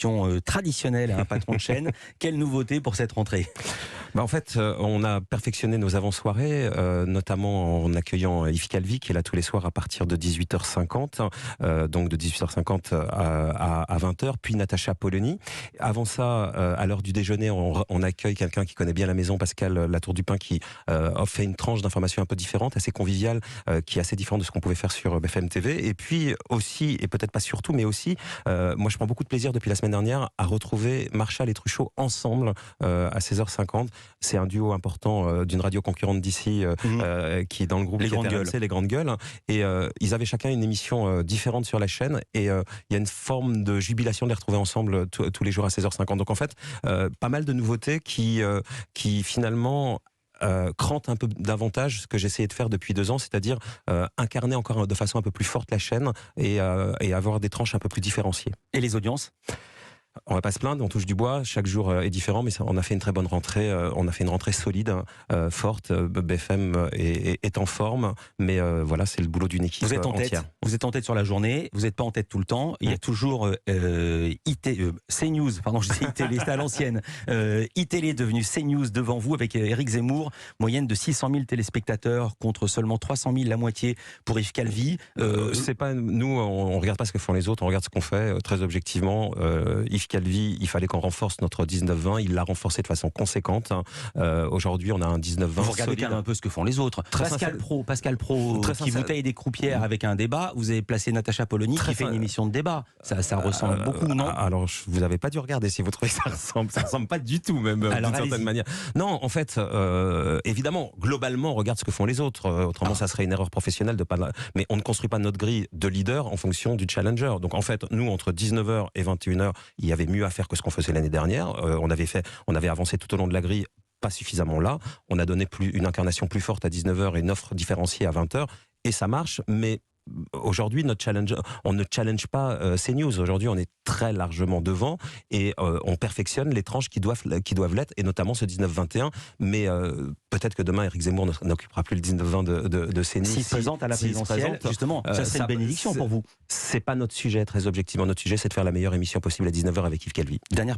question traditionnelle à un patron de chaîne. Quelle nouveauté pour cette rentrée ? En fait, on a perfectionné nos avant-soirées, notamment en accueillant Yves Calvi, qui est là tous les soirs à partir de 18h50, donc de 18h50 à 20h, puis Natacha Polony. Avant ça, à l'heure du déjeuner, on accueille quelqu'un qui connaît bien la maison, Pascal Latour du Pin, qui fait une tranche d'informations un peu différente, assez conviviale, qui est assez différente de ce qu'on pouvait faire sur BFM TV. Et puis aussi, et peut-être pas surtout, mais aussi, moi je prends beaucoup de plaisir depuis la semaine dernière à retrouver Marshall et Truchot ensemble à 16h50. C'est un duo important d'une radio concurrente d'ici qui est dans le groupe Les Grandes Gueules. Les Grandes Gueules. Et ils avaient chacun une émission différente sur la chaîne. Et il y a une forme de jubilation de les retrouver ensemble tous les jours à 16h50. Donc en fait, pas mal de nouveautés qui finalement crante un peu davantage ce que j'essayais de faire depuis 2 ans, c'est-à-dire incarner encore de façon un peu plus forte la chaîne et avoir des tranches un peu plus différenciées. Et les audiences ? On va pas se plaindre, on touche du bois, chaque jour est différent, mais on a fait une très bonne rentrée, on a fait une rentrée solide, forte, BFM est en forme, mais voilà, c'est le boulot d'une équipe entière. Vous êtes en tête sur la journée, vous n'êtes pas en tête tout le temps, il y a toujours CNews, pardon, je dis iTélé, c'est à l'ancienne, iTélé devenu CNews devant vous avec Éric Zemmour, moyenne de 600 000 téléspectateurs contre seulement 300 000, la moitié pour Yves Calvi. C'est pas, nous, on regarde pas ce que font les autres, on regarde ce qu'on fait très objectivement. Yves Calvi, il fallait qu'on renforce notre 19-20, il l'a renforcé de façon conséquente. Aujourd'hui, on a un 19-20 vous regardez solide. quand même un peu ce que font les autres. Pascal Pro qui bouteille des croupières avec un débat. Vous avez placé Natacha Polony qui fait une émission de débat. Ça ressemble beaucoup, non ? Alors, vous n'avez pas dû regarder si vous trouvez que ça ressemble. Ça ressemble pas du tout, même, d'une certaine manière. Non, en fait, évidemment, globalement, on regarde ce que font les autres. Autrement, ça serait une erreur professionnelle de pas. Mais on ne construit pas notre grille de leader en fonction du challenger. Donc, en fait, nous, entre 19h et 21h, il y avait mieux à faire que ce qu'on faisait l'année dernière. On avait avancé tout au long de la grille, pas suffisamment là. On a donné une incarnation plus forte à 19h et une offre différenciée à 20h. Et ça marche, mais aujourd'hui, on ne challenge pas CNews. Aujourd'hui, on est très largement devant et on perfectionne les tranches qui doivent l'être, et notamment ce 19-21. Mais peut-être que demain, Éric Zemmour n'occupera plus le 19-20 de CNews. S'il se présente à la présidentielle, justement, ça serait une bénédiction pour vous. C'est pas notre sujet, très objectivement. Notre sujet, c'est de faire la meilleure émission possible à 19h avec Yves Calvi. Dernière